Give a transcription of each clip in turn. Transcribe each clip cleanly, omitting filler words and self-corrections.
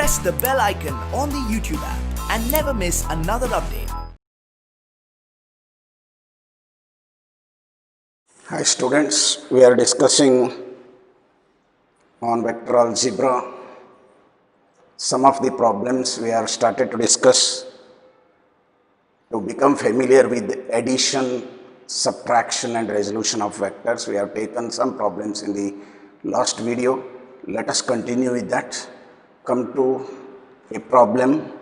press the bell icon on the YouTube app and never miss another update. Hi students, we are discussing on vector algebra some of the problems we have started to discuss to become familiar with addition, subtraction and resolution of vectors. We have taken some problems in the last video. Let us continue with that. Come to a problem.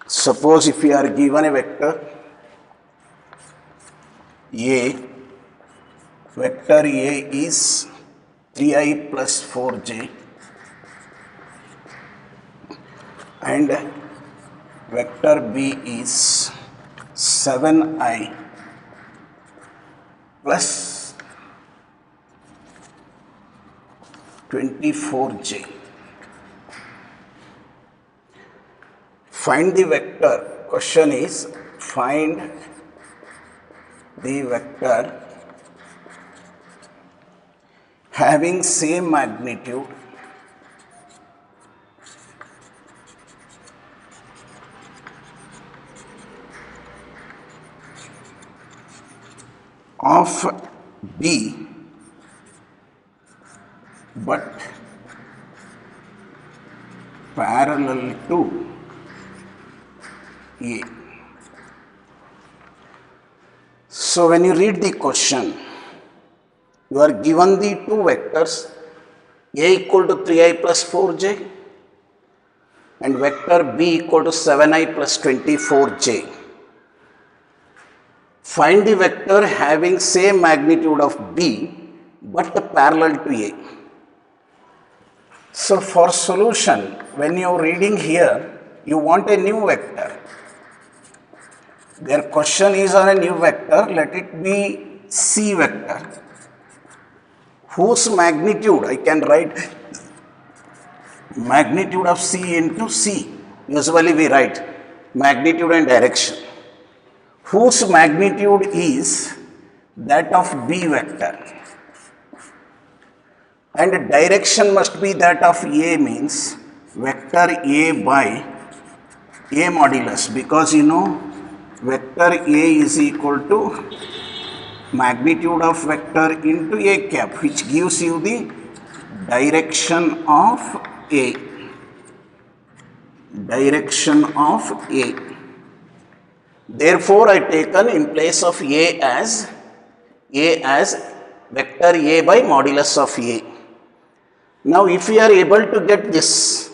Suppose if we are given a vector A, vector A is 3i plus 4j and vector B is 7i plus 24j. Find the vector. Question is find the vector having same magnitude of B but parallel to A. So when you read the question, you are given the two vectors A equal to 3i plus 4j and vector B equal to 7i plus 24j. Find the vector having same magnitude of B but parallel to A. So for solution, when you are reading here, you want a new vector. Their question is on a new vector, let it be C vector, whose magnitude, I can write magnitude of C into C. Usually we write magnitude and direction, whose magnitude is that of B vector. And direction must be that of A, means vector A by A modulus, because you know vector A is equal to magnitude of vector into A cap, which gives you the direction of A. Direction of A. Therefore, I taken in place of A as vector A by modulus of A. Now, if we are able to get this,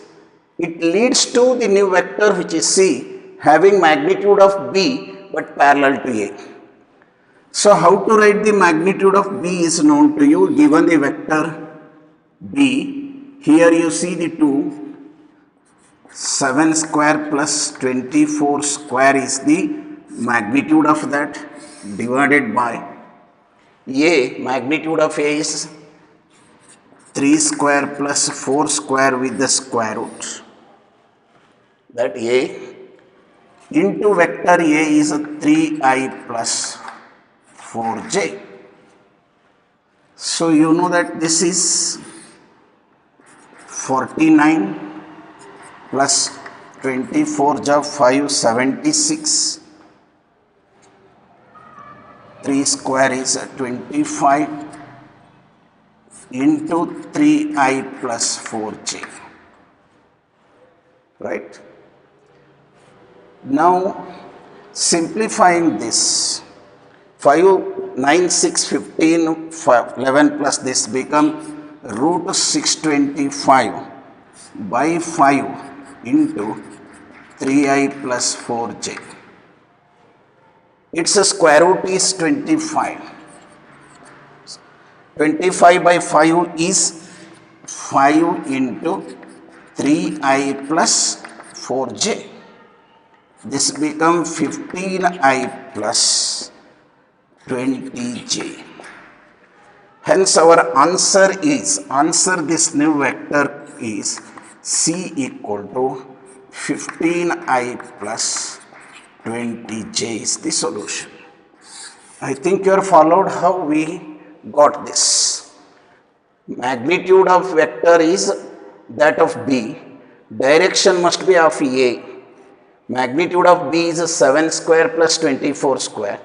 it leads to the new vector which is C having magnitude of B but parallel to A. So, how to write the magnitude of B is known to you, given the vector B. Here you see the two, 7 square plus 24 square is the magnitude of that, divided by A, magnitude of A is 3 square plus 4 square with the square root, that A, into vector A is 3i plus 4j. So you know that this is 49 plus 24 ja 5, 76. 3 square is 25 into 3i plus 4j. Right? Now, simplifying this, 5, 9, 6, 15, 11 plus this become root 625 by 5 into 3i plus 4j. Its square root is 25. 25 by 5 is 5 into 3i plus 4j. This becomes 15i plus 20j. Hence our answer this new vector is C equal to 15i plus 20j is the solution. I think you are followed how we got this. Magnitude of vector is that of B. Direction must be of A. Magnitude of B is 7 square plus 24 square.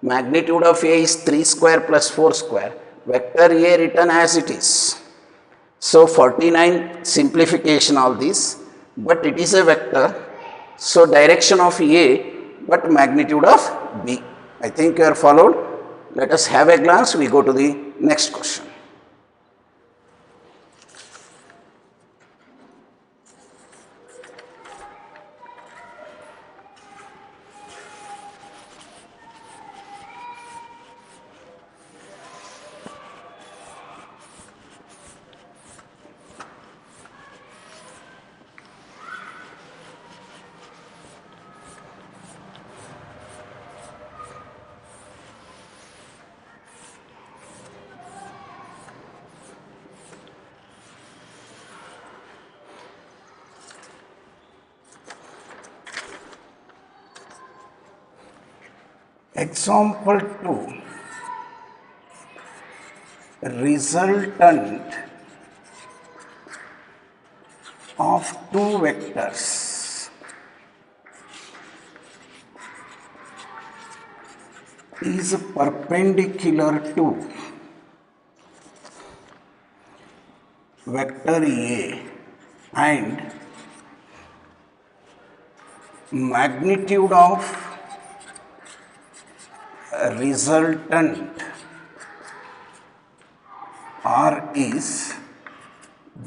Magnitude of A is 3 square plus 4 square. Vector A written as it is. So 49 simplification all this, but it is a vector. So direction of A, but magnitude of B. I think you are followed. Let us have a glance. We go to the next question. Example 2. Resultant of two vectors is perpendicular to vector A and magnitude of resultant R is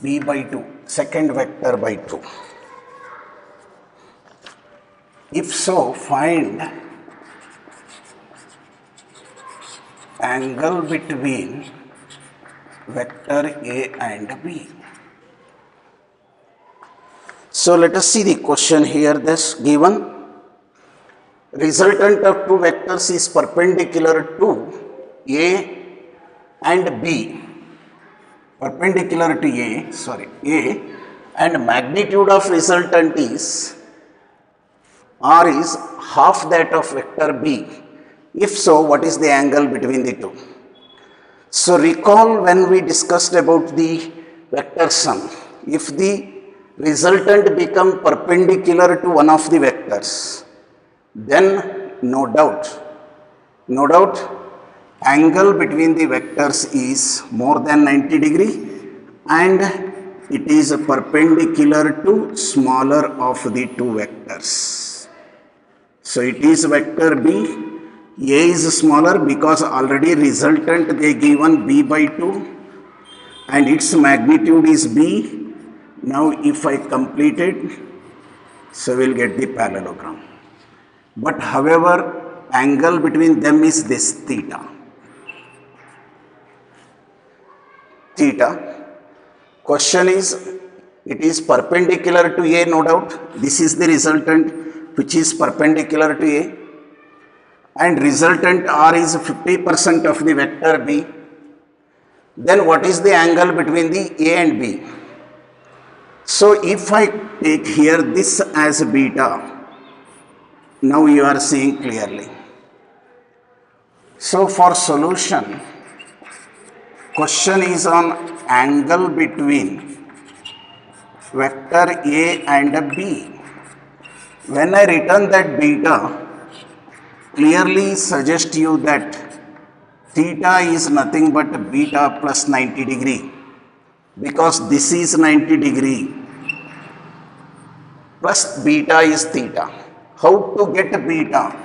B by 2, second vector by 2. If so, find angle between vector A and B. So let us see the question here. This given resultant of two vectors is perpendicular to A and B. Perpendicular to A and magnitude of resultant is R is half that of vector B. If so, what is the angle between the two? So recall when we discussed about the vector sum, if the resultant become perpendicular to one of the vectors, then no doubt angle between the vectors is more than 90 degree and it is perpendicular to smaller of the two vectors. So it is vector B. A is smaller because already resultant they given B by 2 and its magnitude is B. Now if I complete it, so we will get the parallelogram. But however, angle between them is this theta. Question is, it is perpendicular to A, no doubt. This is the resultant which is perpendicular to A. And resultant R is 50% of the vector B. Then what is the angle between the A and B? So if I take here this as beta, now you are seeing clearly. So for solution, question is on angle between vector A and B. When I written that beta, clearly suggest you that theta is nothing but beta plus 90 degree, because this is 90 degree plus beta is theta. How to get beta?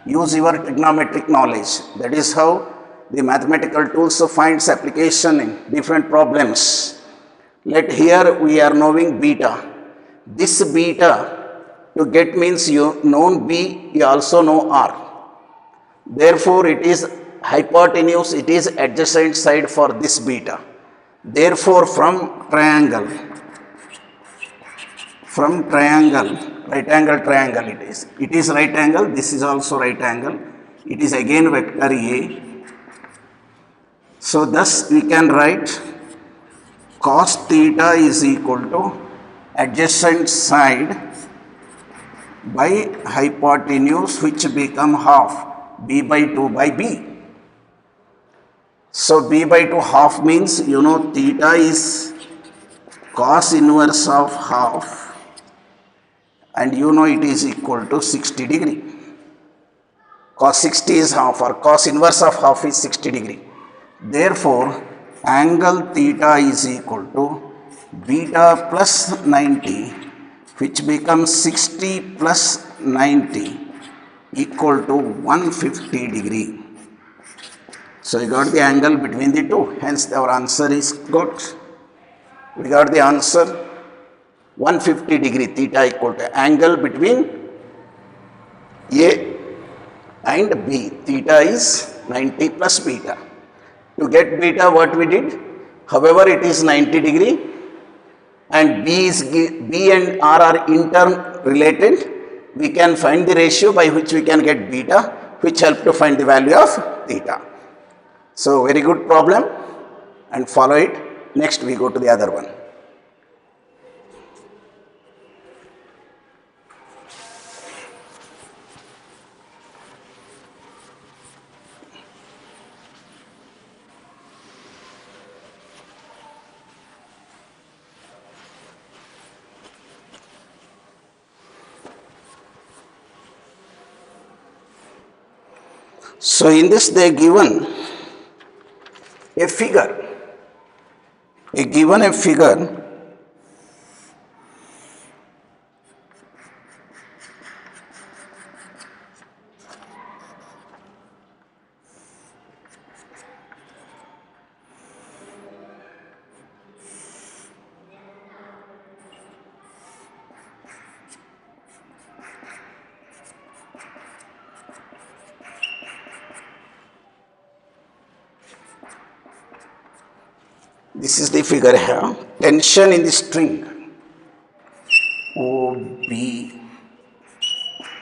Use your trigonometric knowledge. That is how the mathematical tools finds application in different problems. Let here we are knowing beta. This beta to get means you known B, you also know R. Therefore it is hypotenuse, it is adjacent side for this beta. Therefore from triangle, right angle triangle it is. It is right angle, this is also right angle. It is again vector A. So thus we can write cos theta is equal to adjacent side by hypotenuse which become half. b by 2 by b. So b by 2 half means theta is cos inverse of half, and it is equal to 60 degree. Cos 60 is half, or cos inverse of half is 60 degree. Therefore, angle theta is equal to beta plus 90, which becomes 60 plus 90 equal to 150 degree. So we got the angle between the two, hence our answer is good. We got the answer 150 degree theta equal to angle between A and B. Theta is 90 plus beta. To get beta, what we did? However, it is 90 degree and B and R are interrelated. We can find the ratio by which we can get beta, which help to find the value of theta. So very good problem, and follow it. Next we go to the other one. So in this they are given a figure. Given a figure this is the figure here. Tension in the string O, B,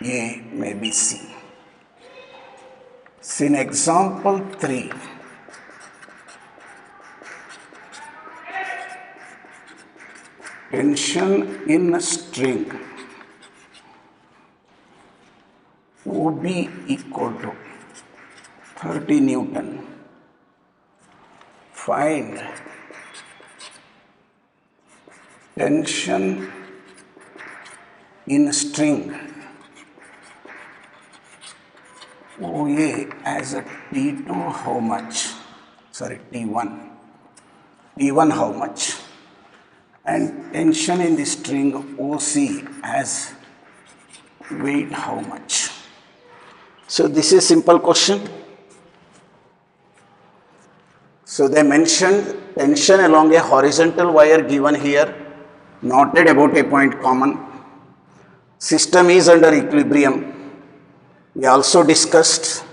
A, maybe C. So in example 3, tension in a string OB equal to 30 Newton. Find tension in string OA as a T2 how much? Sorry, T1. T1 how much? And tension in the string OC as weight how much? So this is simple question. So they mentioned tension along a horizontal wire given here, noted about a point common. System is under equilibrium. We also discussed,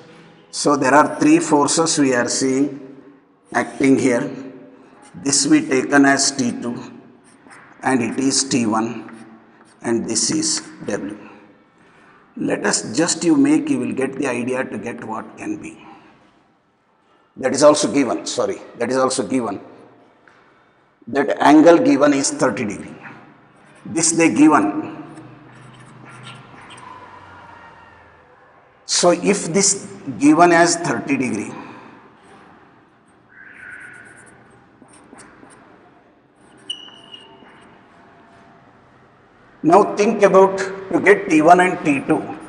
so there are three forces we are seeing acting here. This we taken as T2 and it is T1 and this is W. Let us just you will get the idea to get what can be. That is also given, that is also given. That angle given is 30 degree. This they given. So if this given as 30 degree, now think about to get T1 and T2.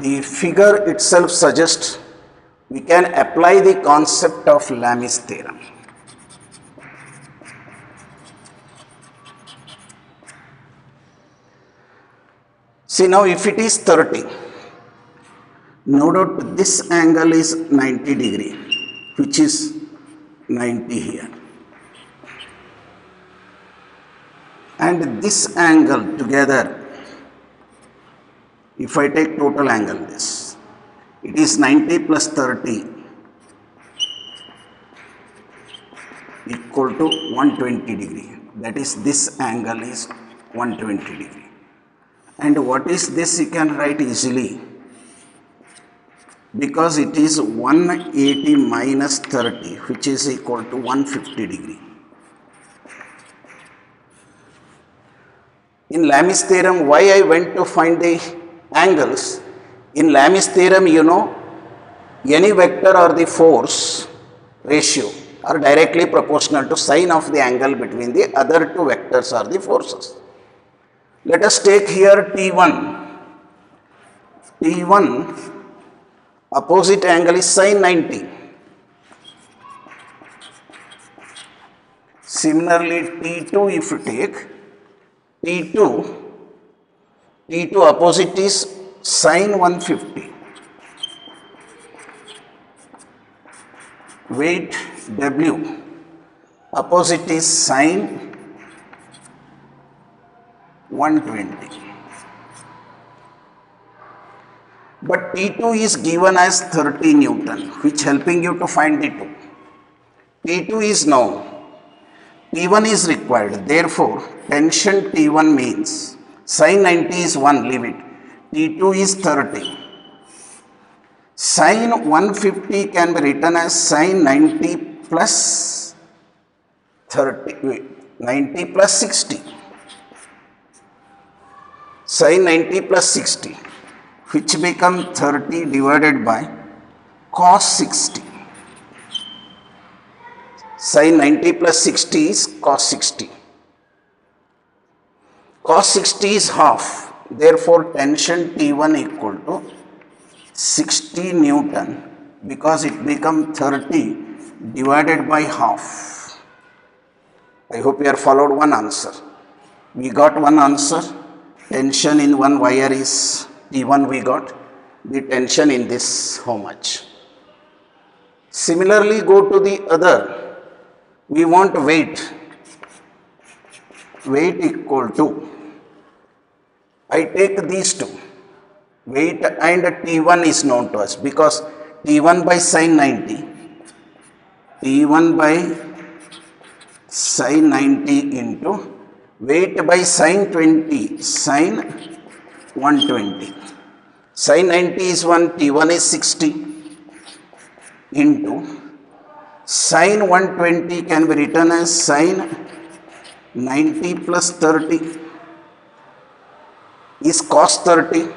The figure itself suggests we can apply the concept of Lami's theorem. See now if it is 30, no doubt this angle is 90 degree, which is 90 here. And this angle together, if I take total angle this, it is 90 plus 30 equal to 120 degree. That is this angle is 120 degree. And what is this you can write easily, because it is 180 minus 30 which is equal to 150 degree. In Lami's theorem, why I went to find the angles In Lami's theorem, you know, any vector or the force ratio are directly proportional to sine of the angle between the other two vectors or the forces. Let us take here T1. T1 opposite angle is sine 90. Similarly, T2 if you take T2 opposite is sine 150. Weight W opposite is sine 120. But T2 is given as 30 Newton, which helping you to find the 2. T2 is known. T1 is required. Therefore, tension T1 means sine 90 is 1, leave it. T2 is 30. Sine 150 can be written as sine 90 plus 30, 90 plus 60. Sine 90 plus 60, which become 30 divided by cos 60. Sine 90 plus 60 is cos 60. Cos 60 is half. Therefore, tension T1 equal to 60 Newton because it become 30 divided by half. I hope you have followed one answer. We got one answer. Tension in one wire is T1 we got. The tension in this how much. Similarly, go to the other. We want weight. Weight equal to, I take these two. Weight and T1 is known to us because T1 by sine 90. T1 by sine 90 into weight by sine 20, sine 120. Sine 90 is 1, T1 is 60 into sine 120 can be written as sine 90 plus 30 is cos 30.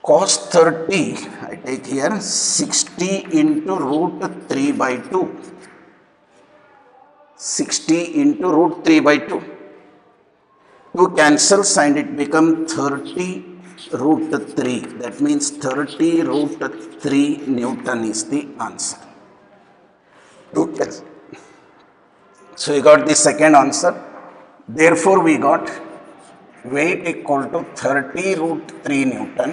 Cos 30, I take here 60 into root 3 by 2. 60 into root 3 by 2. 2 cancels and it becomes 30 root 3. That means 30 root 3 Newton is the answer. 2 cancels. So we got the second answer. Therefore, we got weight equal to 30 root 3 Newton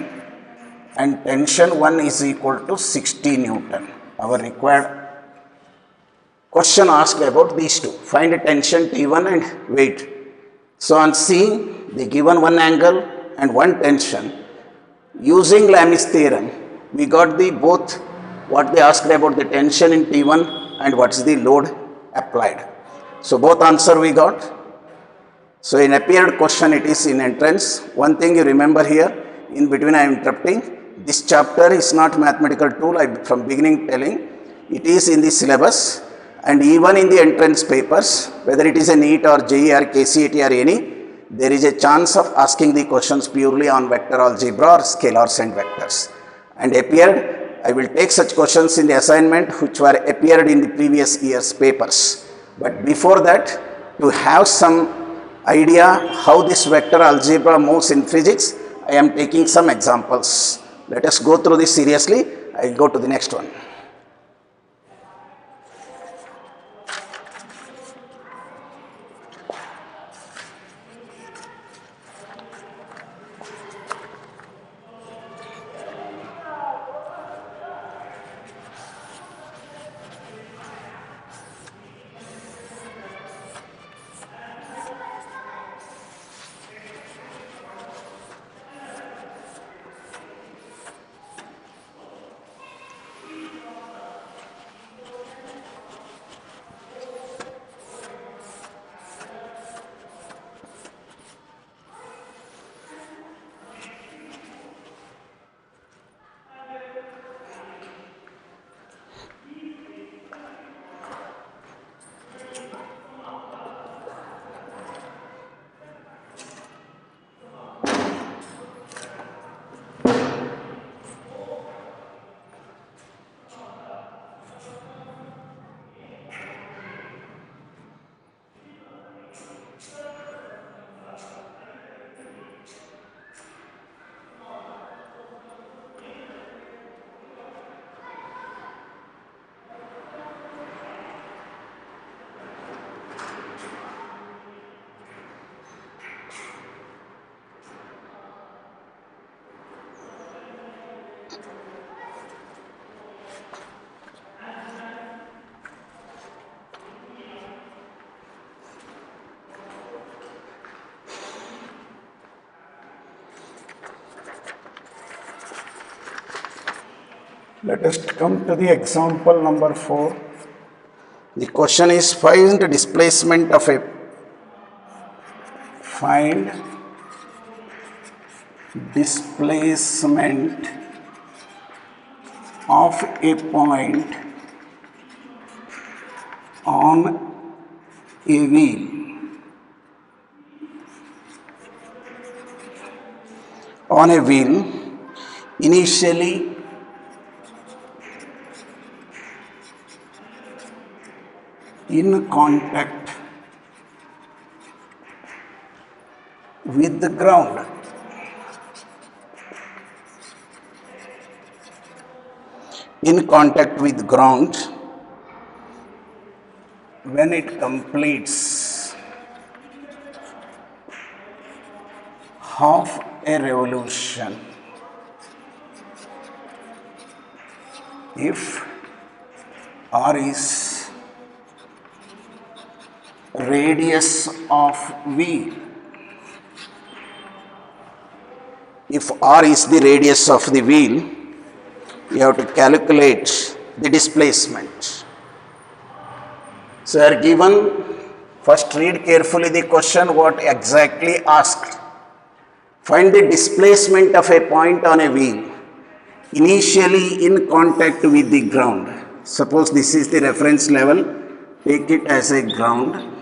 and tension 1 is equal to 60 Newton. Our required question asked about these two. Find a tension T1 and weight. So on seeing the given one angle and one tension, using Lami's theorem, we got the both what they asked about the tension in T1 and what's the load applied. So both answer we got. So in appeared question it is in entrance. One thing you remember here, in between I am interrupting. This chapter is not mathematical tool, I from beginning telling. It is in the syllabus and even in the entrance papers, whether it is a NEET or JEE or KCET or any, there is a chance of asking the questions purely on vector algebra or scalars and vectors. And appeared, I will take such questions in the assignment which were appeared in the previous year's papers. But before that, to have some idea how this vector algebra moves in physics, I am taking some examples. Let us go through this seriously. I will go to the next one. Let us come to the example number 4. The question is find the displacement of a Find displacement of a point on a wheel. on a wheel initially in contact with the ground. in contact with ground When it completes half a revolution, if R is radius of wheel, if r is the radius of the wheel, you have to calculate the displacement. So are given, first read carefully the question what exactly asked. Find the displacement of a point on a wheel initially in contact with the ground. Suppose this is the reference level, take it as a ground.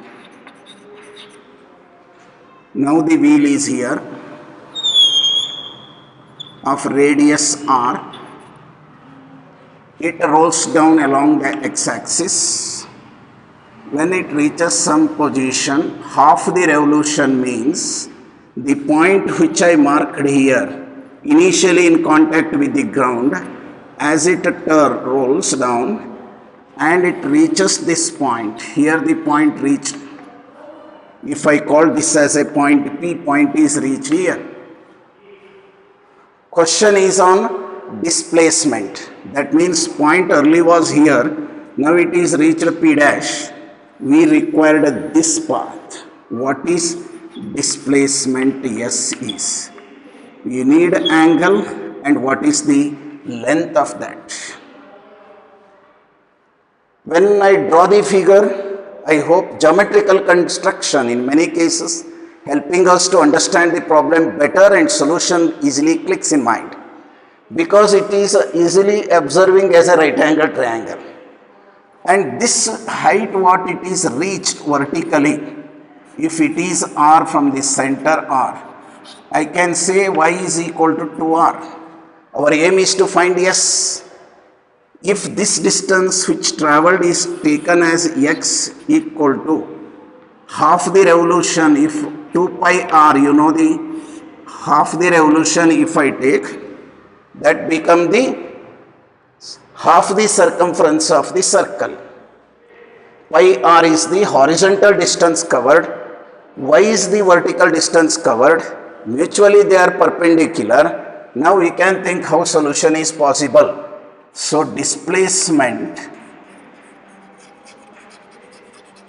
Now the wheel is here of radius r. It rolls down along the x-axis. When it reaches some position, half the revolution means the point which I marked here, initially in contact with the ground, as it rolls down and it reaches this point. Here the point reached. If I call this as a point P, point is reached here. Question is on displacement. That means point early was here, now it is reached P dash. We required this path. What is displacement S is? You need angle and what is the length of that. When I draw the figure, I hope geometrical construction in many cases helping us to understand the problem better and solution easily clicks in mind, because it is easily observing as a right angle triangle. And this height what it is reached vertically, if it is r from the center r, I can say y is equal to 2r. Our aim is to find s. If this distance which travelled is taken as x equal to half the revolution, if 2 pi r, you know the half the revolution if I take, that become the half the circumference of the circle. Pi r is the horizontal distance covered, y is the vertical distance covered, mutually they are perpendicular. Now we can think how solution is possible. So displacement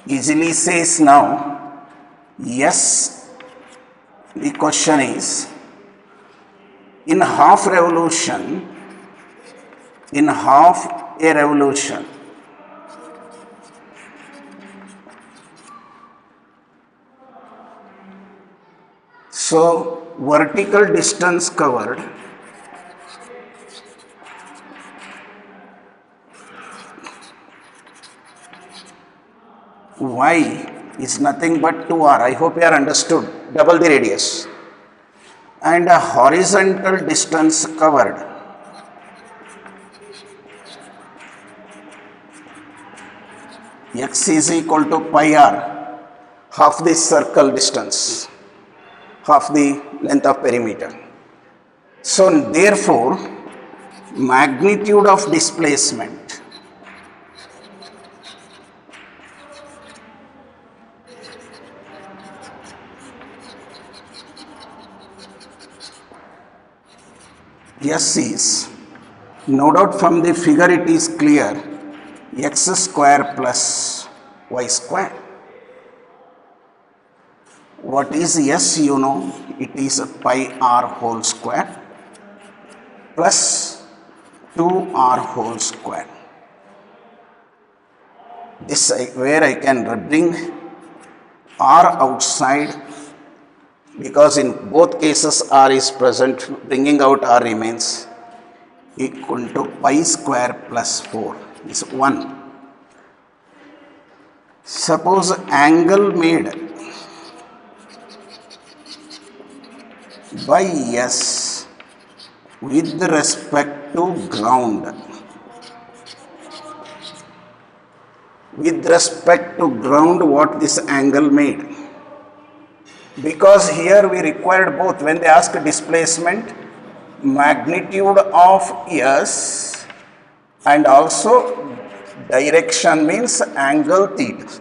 easily says now, yes, the question is in half a revolution, so vertical distance covered y is nothing but 2r. I hope you are understood, double the radius. And a horizontal distance covered x is equal to pi r, half the circle distance, half the length of perimeter. So therefore magnitude of displacement S is, no doubt from the figure it is clear, x square plus y square. What is S? You know, it is pi r whole square plus 2r whole square. This where I can bring r outside, because in both cases r is present, bringing out r remains, equal to pi square plus 4 is 1. Suppose angle made by S with respect to ground, with respect to ground, what this angle made? Because here we required both. When they ask displacement, magnitude of S and also direction, means angle theta.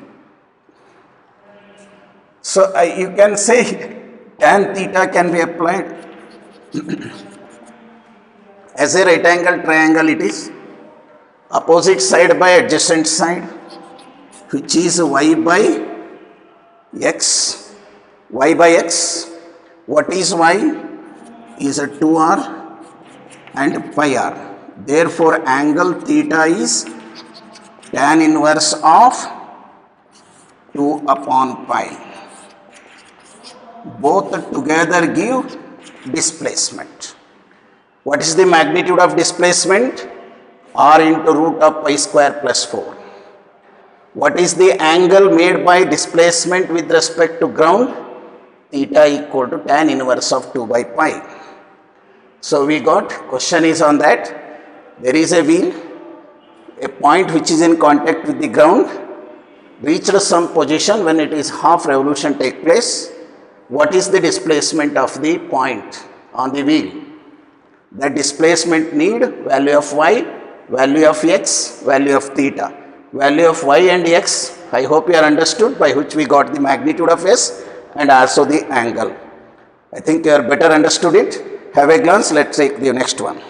So you can say tan theta can be applied. As a right angle triangle, it is opposite side by adjacent side, which is y by x. Y by x, what is y? Is a 2r and pi r. Therefore, angle theta is tan inverse of 2 upon pi. Both together give displacement. What is the magnitude of displacement? R into root of pi square plus 4. What is the angle made by displacement with respect to ground? Theta equal to tan inverse of 2 by pi. So we got, question is on that. There is a wheel, a point which is in contact with the ground, reached some position when it is half revolution take place. What is the displacement of the point on the wheel? The displacement need value of y, value of x, value of theta. Value of y and x, I hope you are understood, by which we got the magnitude of s and also the angle. I think you are better understood it. Have a glance. Let's take the next one.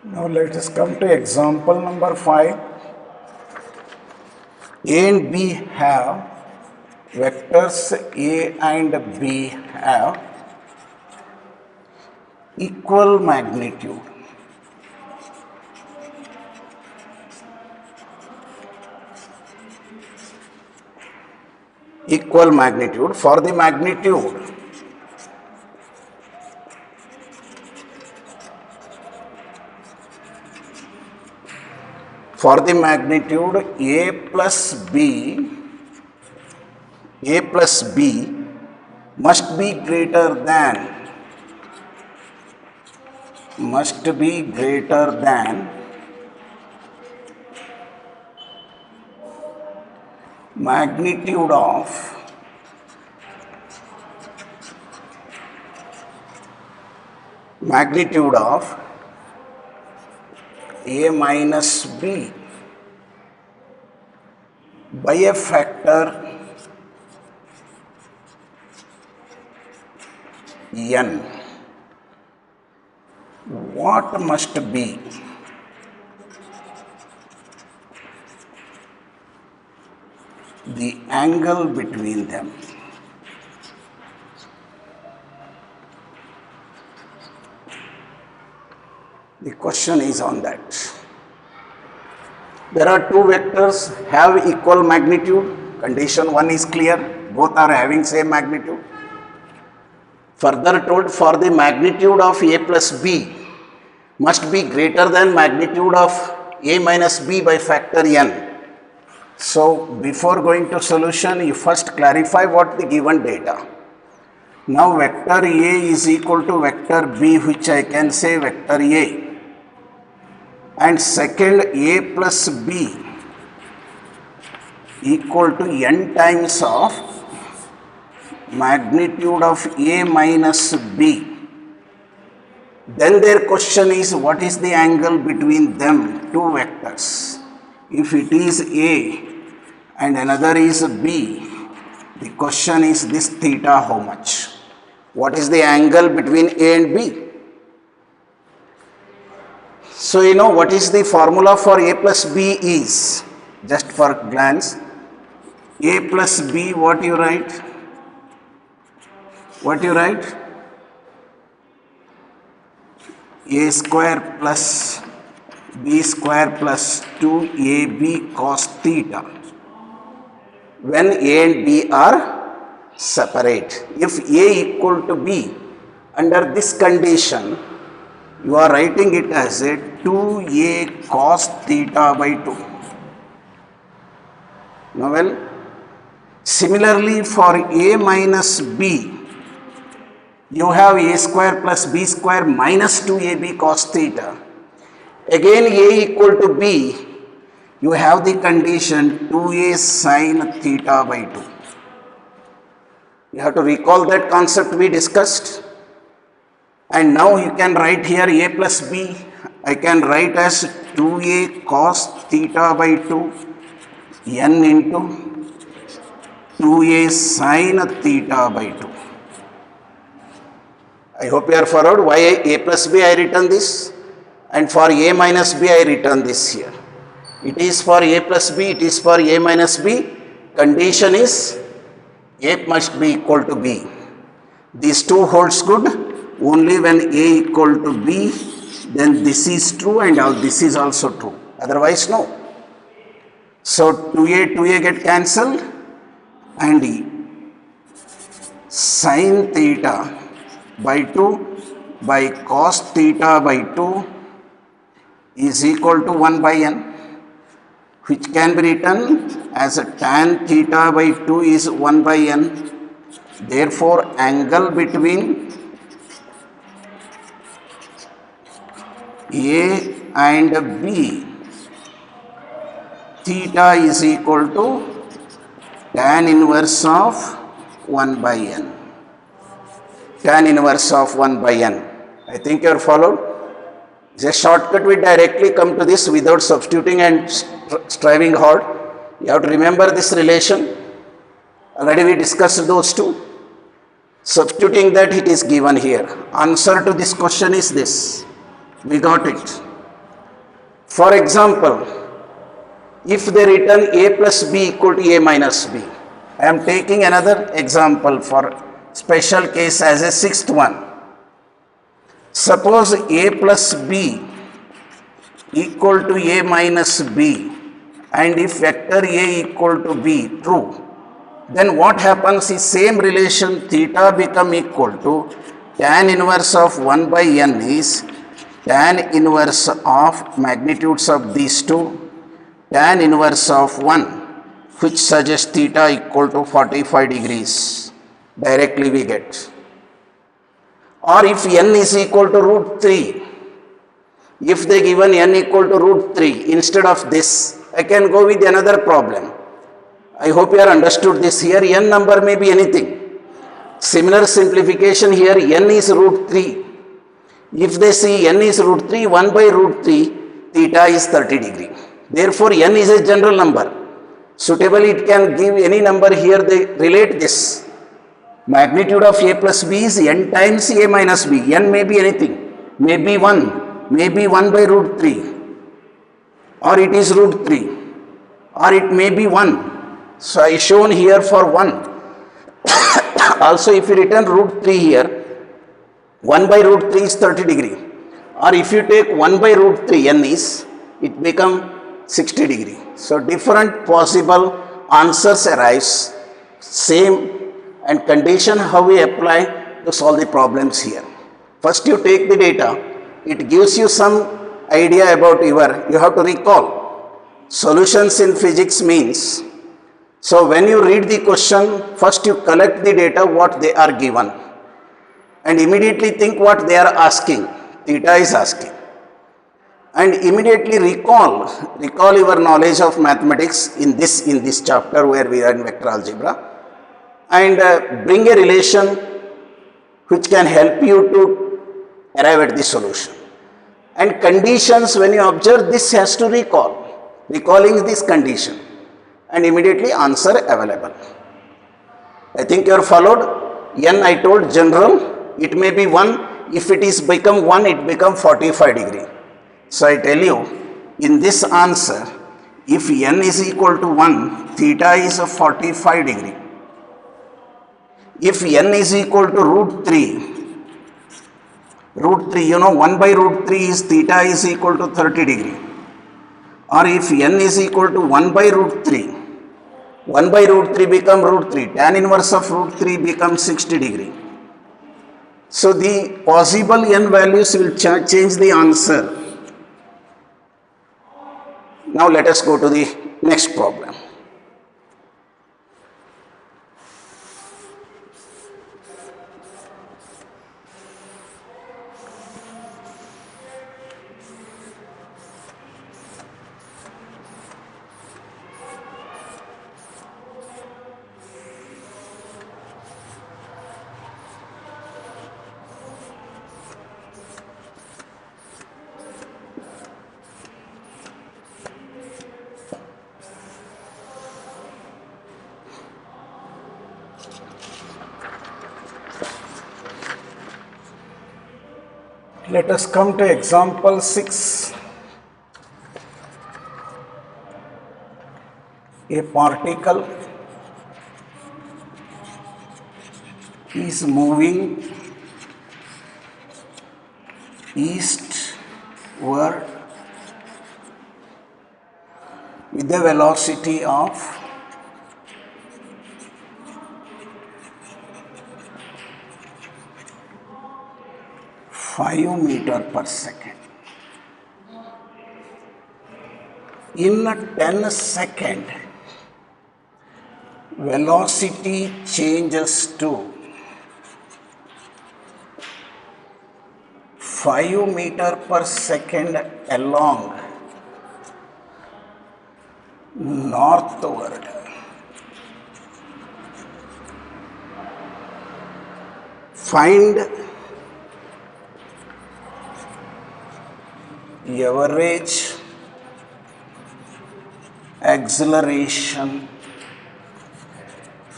Now let us come to example number 5. A and B have vectors A and B have equal magnitude. Equal magnitude. For the magnitude, A plus B must be greater than magnitude of A minus B by a factor n. What must be the angle between them? The question is on that. There are two vectors have equal magnitude. Condition 1 is clear. Both are having same magnitude. Further told, for the magnitude of A plus B must be greater than magnitude of A minus B by factor n. So before going to solution, you first clarify what the given data. Now vector A is equal to vector B, which I can say vector A. And second, A plus B equal to n times of magnitude of A minus B. Then their question is, what is the angle between them two vectors? If it is A and another is B, the question is this theta how much? What is the angle between A and B? So you know what is the formula for A plus B is, just for glance. A plus B, what you write? What you write? A square plus B square plus 2AB cos theta, when A and B are separate. If A equal to B, under this condition, you are writing it as a 2A cos theta by 2. Now well, similarly for A minus B, you have A square plus B square minus 2AB cos theta. Again A equal to B, you have the condition 2A sin theta by 2. You have to recall that concept we discussed. And now you can write here A plus B, I can write as 2A cos theta by 2 n into 2A sin theta by 2. I hope you are followed. Why A plus B I written this, and for A minus B I written this here. It is for A plus B, it is for A minus B. Condition is A must be equal to B. These two holds good only when A equal to B, then this is true and this is also true. Otherwise no. So 2A get cancelled and sin theta by 2 by cos theta by 2 is equal to 1 by n, which can be written as a tan theta by 2 is 1 by n. Therefore, angle between A and B, theta is equal to tan inverse of 1 by n. Tan inverse of 1 by n. I think you are followed. It's a shortcut, we directly come to this without substituting and striving hard. You have to remember this relation. Already we discussed those two. Substituting that, it is given here. Answer to this question is this. We got it. For example, if they written A plus B equal to A minus B. I am taking another example for special case as a sixth one. Suppose A plus B equal to A minus B, and if vector A equal to B true, then what happens is same relation theta become equal to tan inverse of 1 by n is tan inverse of magnitudes of these two, tan inverse of 1, which suggests theta equal to 45 degrees. Directly we get. Or if n is equal to root 3, if they given n equal to root 3, instead of this, I can go with another problem. I hope you are understood this here. N number may be anything. Similar simplification here, n is root 3. If they see n is root 3, 1 by root 3, theta is 30 degree. Therefore, n is a general number. Suitably, it can give any number here, they relate this. Magnitude of A plus B is n times A minus B. N may be anything. Maybe 1, maybe 1 by root 3. Or it is root 3. Or it may be 1. So, I shown here for 1. Also, if you return root 3 here, 1 by root 3 is 30 degree. Or if you take 1 by root 3, n is, it become 60 degree. So, different possible answers arise. Same and condition how we apply to solve the problems here. First you take the data, it gives you some idea about you have to recall. Solutions in physics means, so when you read the question, first you collect the data what they are given and immediately think what they are asking. Theta is asking. and immediately recall your knowledge of mathematics in this chapter where we are in vector algebra, and bring a relation which can help you to arrive at the solution. And conditions, when you observe this, has to recalling this condition, and immediately answer available. I think you are followed. N I told general, it may be 1. If it is become 1, it become 45 degree. So I tell you, in this answer, if n is equal to 1, theta is a 45 degree. If n is equal to root 3, you know 1 by root 3 is theta is equal to 30 degree. Or if n is equal to 1 by root 3, 1 by root 3 become root 3, tan inverse of root 3 becomes 60 degree. So the possible n values will change the answer. Now let us go to the next problem. Let us come to example 6. A particle is moving eastward with a velocity of 5 meter per second. In 10 seconds, velocity changes to 5 meter per second along northward. Find average acceleration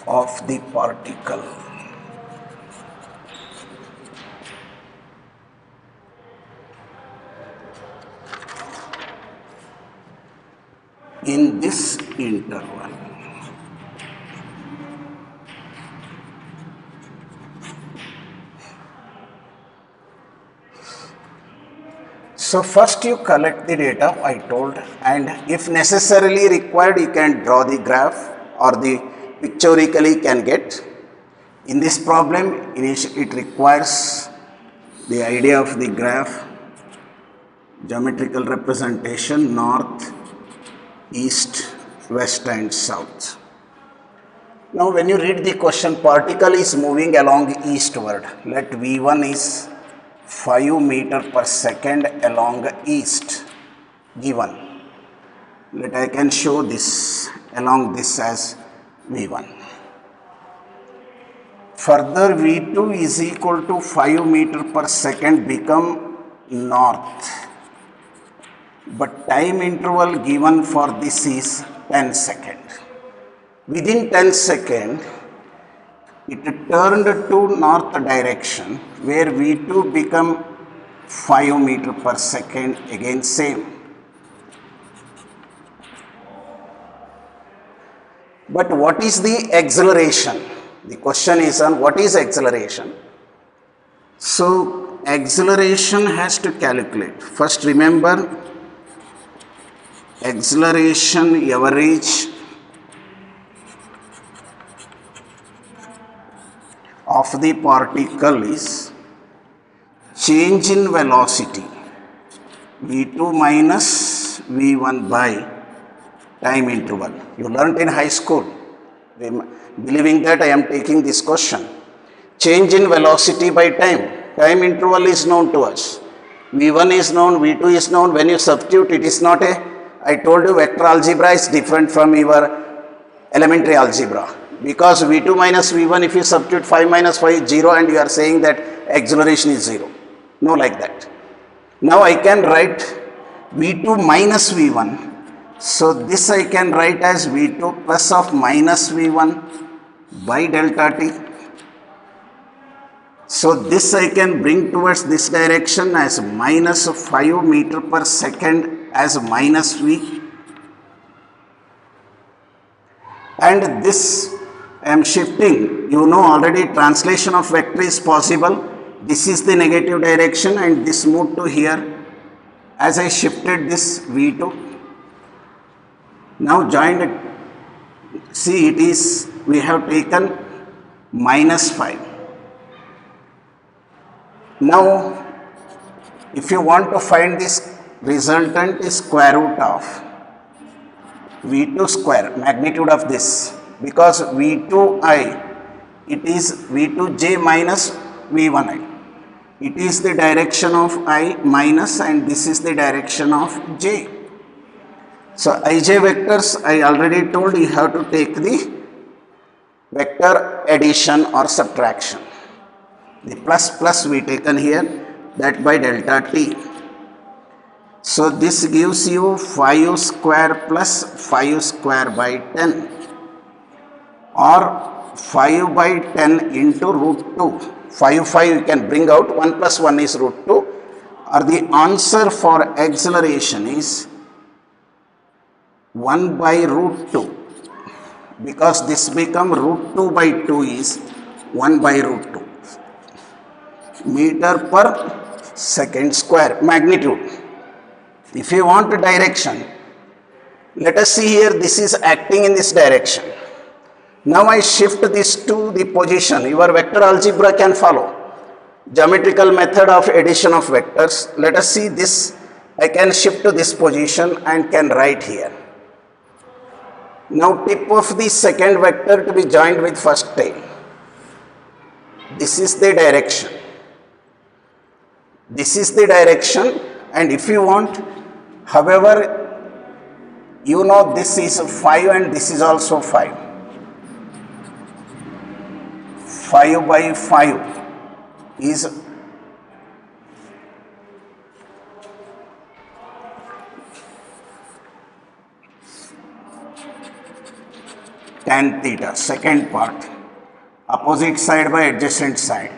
of the particle. In this interval. So first you collect the data I told, and if necessarily required you can draw the graph or the pictorially can get. In this problem it requires the idea of the graph, geometrical representation, north, east, west and south. Now when you read the question, particle is moving along eastward. Let V1 is 5 meter per second along east given. Let I can show this along this as V1. Further V2 is equal to 5 meter per second become north. But time interval given for this is 10 seconds. Within 10 seconds, it turned to north direction where V2 become 5 meter per second, again same. But what is the acceleration? The question is on what is acceleration. So acceleration has to calculate. First remember, acceleration average of the particle is change in velocity V2 minus V1 by time interval. You learnt in high school. Believing that I am taking this question. Change in velocity by time. Time interval is known to us. V1 is known, V2 is known. When you substitute, it is not I told you vector algebra is different from your elementary algebra. Because V2 minus V1, if you substitute 5 minus 5 is 0 and you are saying that acceleration is 0. No, like that. Now I can write V2 minus V1. So this I can write as V2 plus of minus V1 by delta t. So this I can bring towards this direction as minus 5 meter per second as minus V. And this I am shifting. You know already translation of vector is possible. This is the negative direction and this moved to here as I shifted this V2. Now joined it. See, it is, we have taken minus 5. Now, if you want to find this resultant is square root of V2 square, magnitude of this, because V2i, it is V2j minus V1i. It is the direction of I minus and this is the direction of j. So ij vectors, I already told you have to take the vector addition or subtraction. The plus we taken here, that by delta t. So this gives you 5 square plus 5 square by 10 or 5 by 10 into root 2. 5 you can bring out, 1 plus 1 is root 2, or the answer for acceleration is 1 by root 2, because this become root 2 by 2 is 1 by root 2 meter per second square magnitude. If you want a direction, let us see here, this is acting in this direction. Now I shift this to the position. Your vector algebra can follow. Geometrical method of addition of vectors. Let us see this. I can shift to this position and can write here. Now tip of the second vector to be joined with first tail. This is the direction. This is the direction, and if you want, however, you know this is 5 and this is also 5. 5 by 5 is tan theta, second part, opposite side by adjacent side.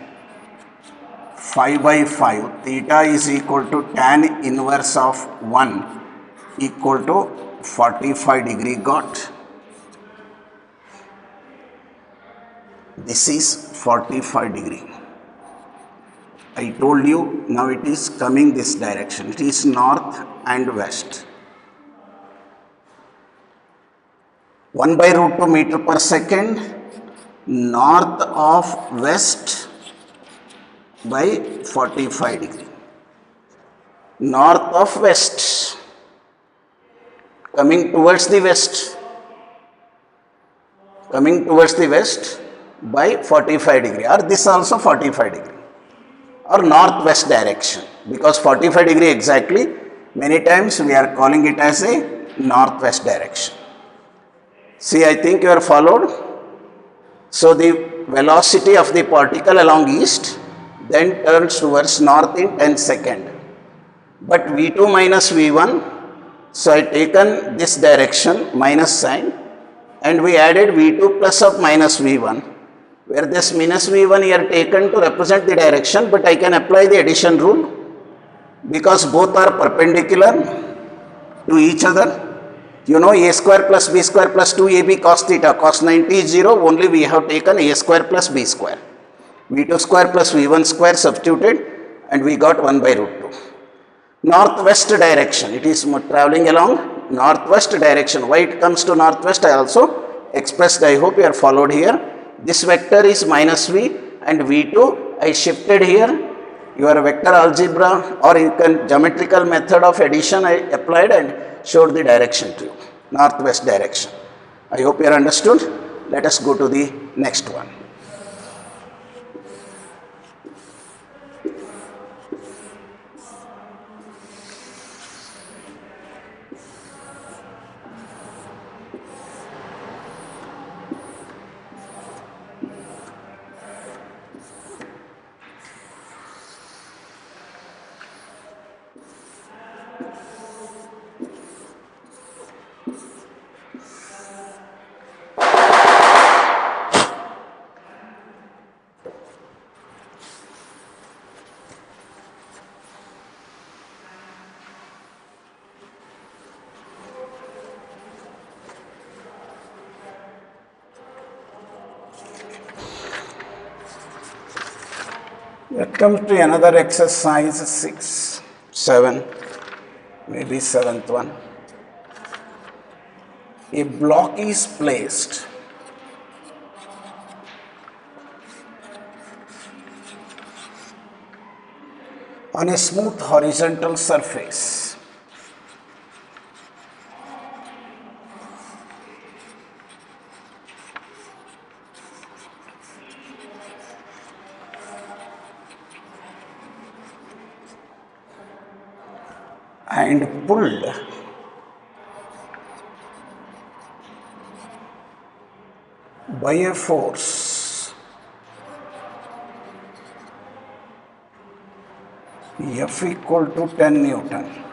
5 by 5, theta is equal to tan inverse of 1 equal to 45 degree got. This is 45 degree. I told you, now it is coming this direction. It is north and west. 1 by root 2 meter per second, north of west by 45 degree. North of west, coming towards the west. Coming towards the west by 45 degree, or this also 45 degree, or northwest direction, because 45 degree exactly, many times we are calling it as a northwest direction. See, I think you are followed. So the velocity of the particle along east then turns towards north in 10 seconds. But V2 minus V1, so I taken this direction minus sign and we added V2 plus of minus V1, where this minus V1 here taken to represent the direction, but I can apply the addition rule because both are perpendicular to each other. You know a square plus b square plus 2ab cos theta, cos 90 is 0, only we have taken a square plus b square. V2 square plus V1 square substituted and we got 1 by root 2. Northwest direction, it is traveling along northwest direction. Why it comes to northwest I also expressed, I hope you are followed here. This vector is minus V and V2 I shifted here. Your vector algebra or you can geometrical method of addition I applied and showed the direction to you, northwest direction. I hope you are understood. Let us go to the next one. That comes to another exercise 6, 7. maybe seventh one. A block is placed on a smooth horizontal surface. And pulled by a force F equal to 10 Newton,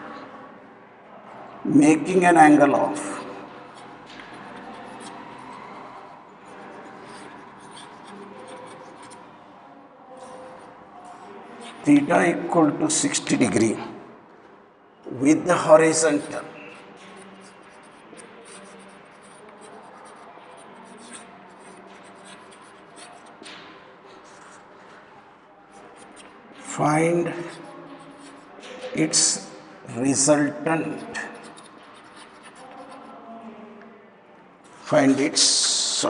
making an angle of theta equal to 60 degree with the horizontal. Find its resultant. Find its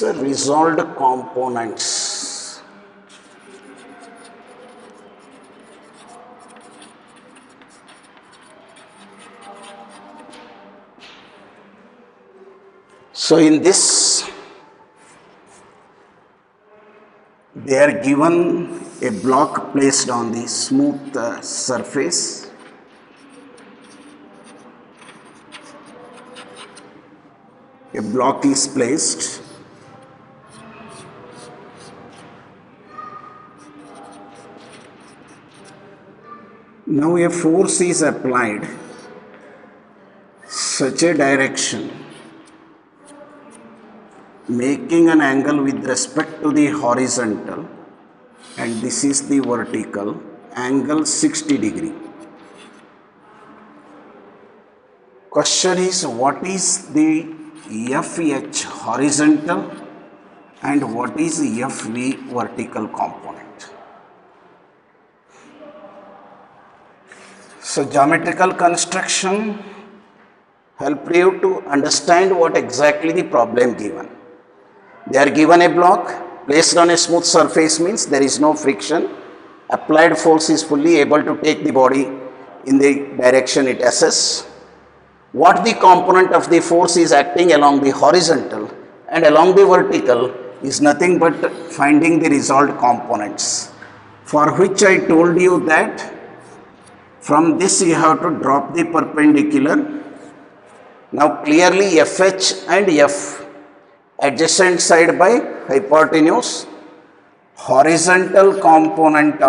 resolved components. So in this, they are given a block placed on the smooth surface. A block is placed. Now a force is applied such a direction, making an angle with respect to the horizontal, and this is the vertical angle 60 degree. Question is, what is the FH horizontal and what is the FV vertical component? So geometrical construction help you to understand what exactly the problem given. They are given a block placed on a smooth surface, means there is no friction. Applied force is fully able to take the body in the direction it assesses. What the component of the force is acting along the horizontal and along the vertical is nothing but finding the resolved components, for which I told you that from this you have to drop the perpendicular. Now clearly FH and F, adjacent side by hypotenuse, horizontal component,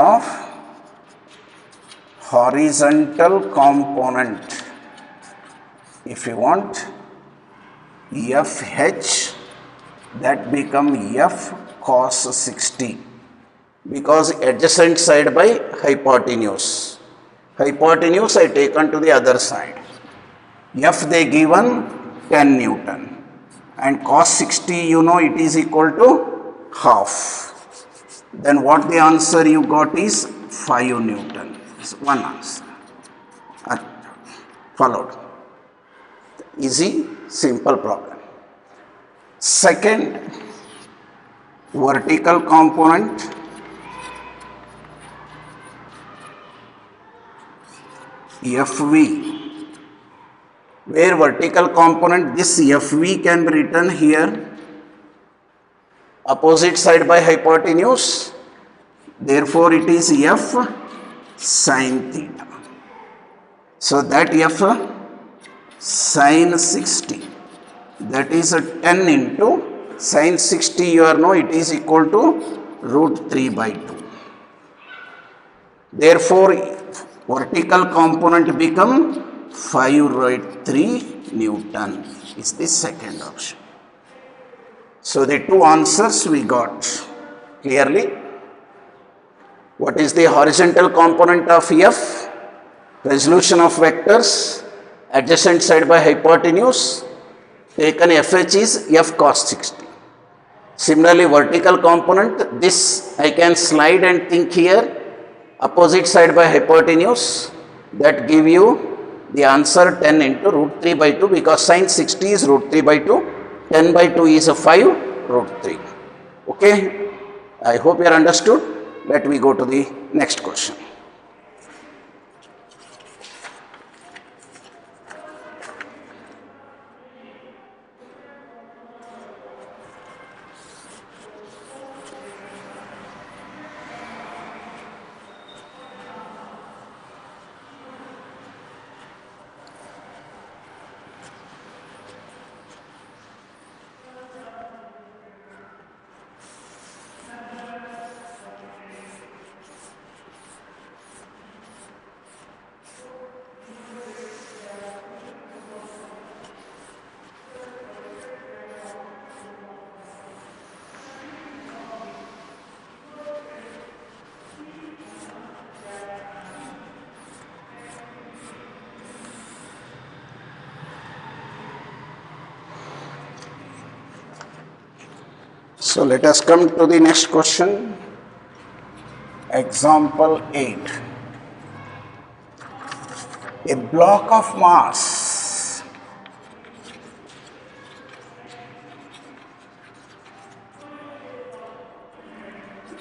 if you want, FH, that become F cos 60, because adjacent side by hypotenuse. Hypotenuse I taken to the other side. F they given 10 Newton and cos 60, you know, it is equal to half. Then what the answer you got is 5 Newton. It's one answer. Followed. Easy, simple problem. Second, vertical component. FV, where vertical component, this FV can be written here, opposite side by hypotenuse, therefore it is F sin theta. So that F sin 60, that is a 10 into sin 60, you know, it is equal to root 3 by 2. Therefore vertical component become 5/3 Newton is the second option. So the two answers we got clearly. What is the horizontal component of F? Resolution of vectors, adjacent side by hypotenuse, taken FH is F cos 60. Similarly, vertical component, this I can slide and think here, opposite side by hypotenuse, that give you the answer 10 into root 3 by 2, because sin 60 is root 3 by 2, 10 by 2 is a 5 root 3. Okay, I hope you are understood. Let me go to the next question. So let us come to the next question. Example 8. A block of mass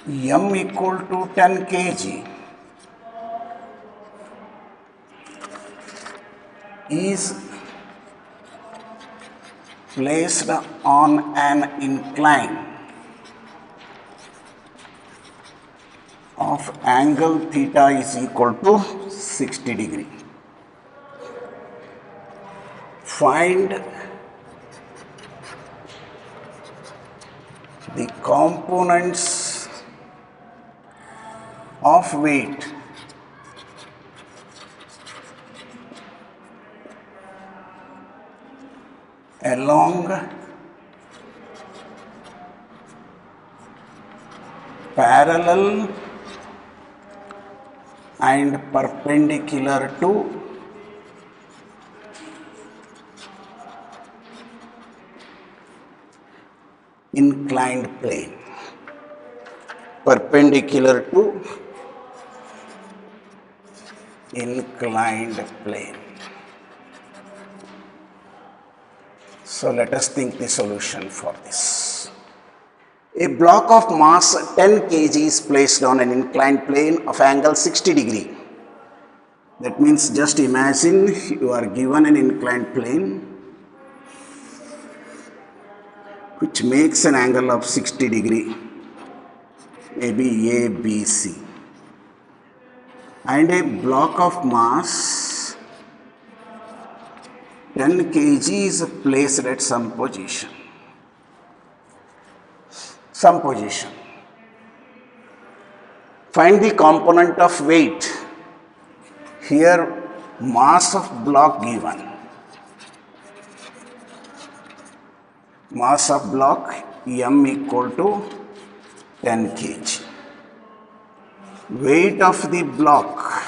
m equal to 10 kg is placed on an incline of angle theta is equal to 60 degree. Find the components of weight along parallel and perpendicular to inclined plane. Perpendicular to inclined plane. So let us think the solution for this. a block of mass 10 kg is placed on an inclined plane of angle 60 degree. That means just imagine you are given an inclined plane which makes an angle of 60 degree, maybe A, B, C, and a block of mass 10 kg is placed at some position. Find the component of weight. Here mass of block given. Mass of block m equal to 10 kg. Weight of the block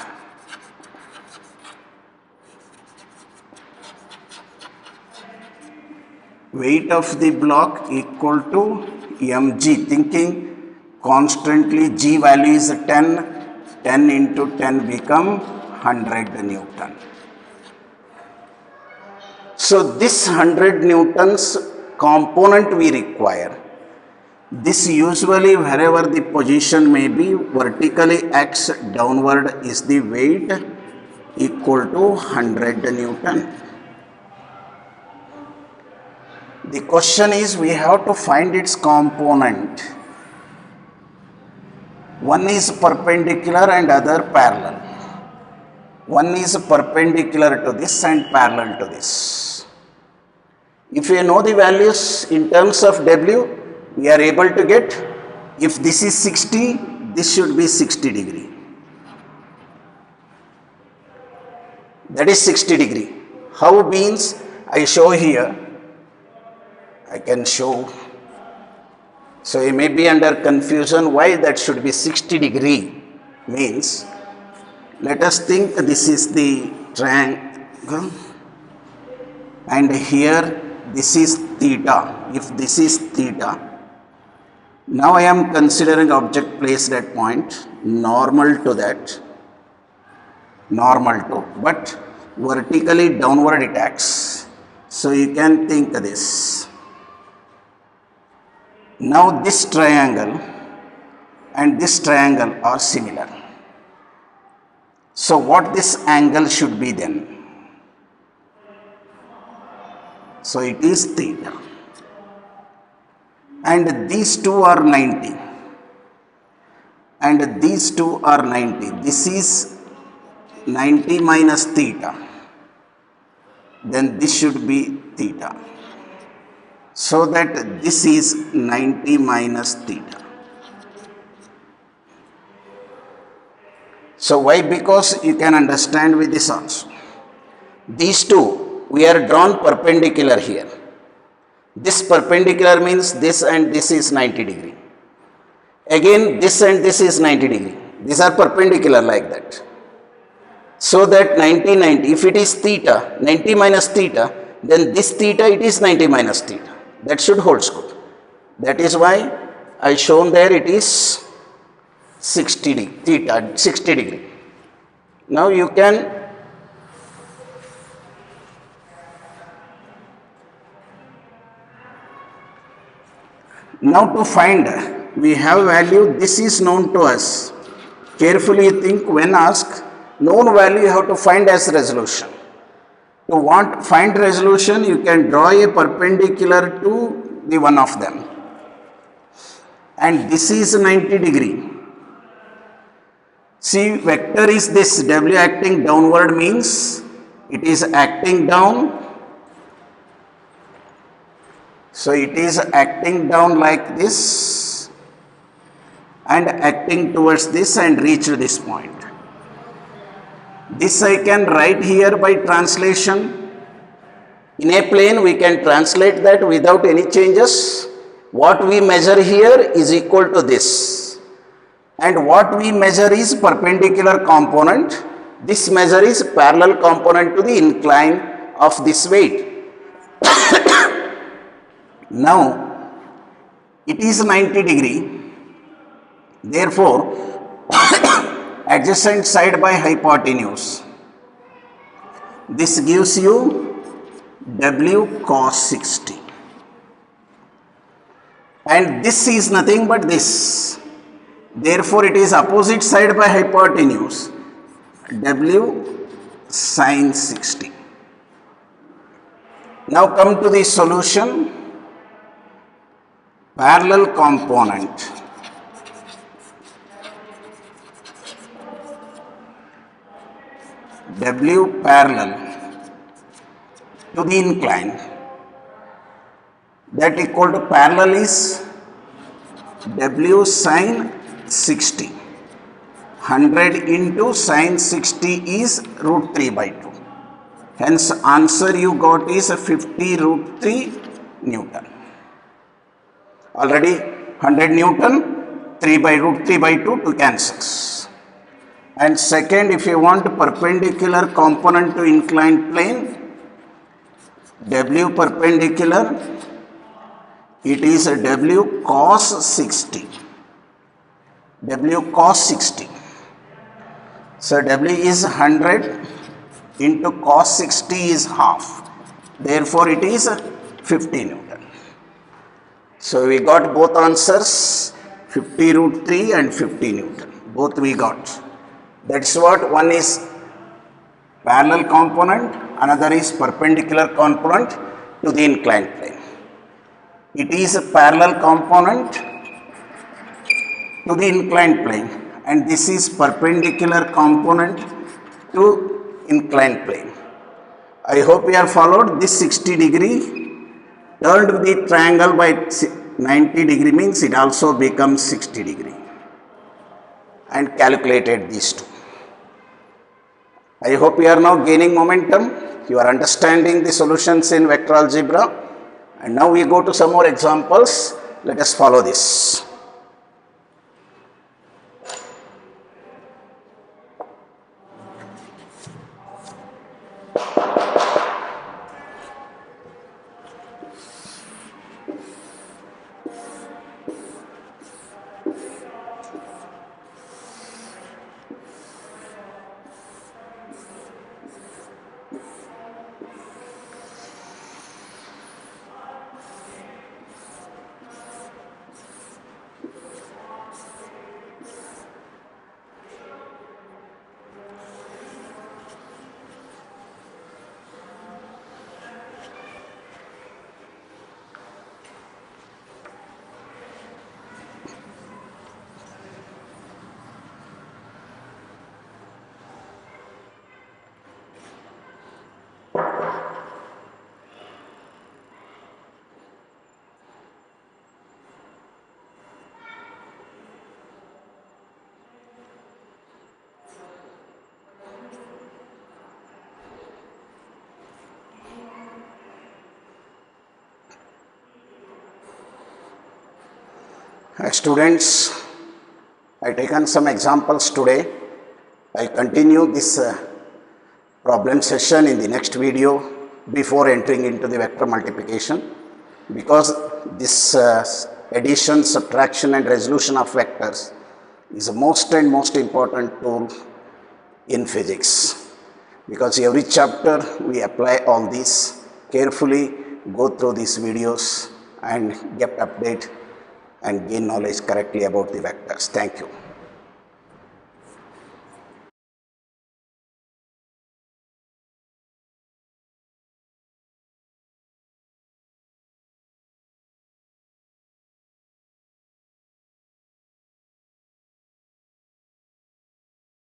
equal to mg. Thinking constantly g value is 10 into 10 become 100 Newton. So this 100 Newtons component we require. This usually wherever the position may be, vertically acts downward is the weight equal to 100 Newton. The question is we have to find its component. One is perpendicular and other parallel. One is perpendicular to this and parallel to this. If you know the values in terms of W, we are able to get, if this is 60, this should be 60 degree. That is 60 degree. How means, I show here, I can show. So you may be under confusion why that should be 60 degree means. Let us think this is the triangle and here this is theta. If this is theta, Now I am considering object placed at point normal to that, normal to, but vertically downward it acts. So you can think this. Now this triangle and this triangle are similar. So what this angle should be then? So it is theta. And these two are 90. And these two are 90. This is 90 minus theta. Then this should be theta. So that this is 90 minus theta. So why? Because you can understand with this also. These two, we are drawn perpendicular here. This perpendicular means this and this is 90 degree. Again this and this is 90 degree. These are perpendicular like that. So that 90, 90, if it is theta, 90 minus theta, then this theta it is 90 minus theta. That should hold good. That is why I shown there it is 60 degree, theta 60 degree. Now you can now to find we have value, this is known to us. Carefully think when asked known value you have to find as resolution. To find resolution you can draw a perpendicular to the one of them. And this is 90 degree. See, vector is this, W acting downward means it is acting down. So it is acting down like this and acting towards this and reach this point. This I can write here by translation. In a plane we can translate that without any changes. What we measure here is equal to this. And what we measure is perpendicular component. This measure is parallel component to the incline of this weight. Now, it is 90 degree. Therefore, adjacent side by hypotenuse. This gives you W cos 60. And this is nothing but this. Therefore, it is opposite side by hypotenuse. W sin 60. Now come to the solution. Parallel component. W parallel to the incline. That equal to parallel is W sin 60. 100 into sin 60 is root 3 by 2. Hence answer you got is 50 root 3 Newton. Already 100 Newton, 3 by root 3 by 2 to cancels. And second, if you want perpendicular component to inclined plane, W perpendicular, it is a W cos 60. W cos 60. So W is 100 into cos 60 is half. Therefore, it is 50 Newton. So we got both answers, 50 root 3 and 50 Newton. Both we got. That's what one is parallel component, another is perpendicular component to the inclined plane. It is a parallel component to the inclined plane and this is perpendicular component to inclined plane. I hope you have followed. This 60 degree turned the triangle by 90 degree means it also becomes 60 degree and calculated these two. I hope you are now gaining momentum. You are understanding the solutions in vector algebra. And now we go to some more examples. Let us follow this. Students, I taken some examples today. I continue this problem session in the next video before entering into the vector multiplication, because this addition, subtraction and resolution of vectors is the most important tool in physics, because every chapter we apply all these carefully, go through these videos and get update and gain knowledge correctly about the vectors. Thank you.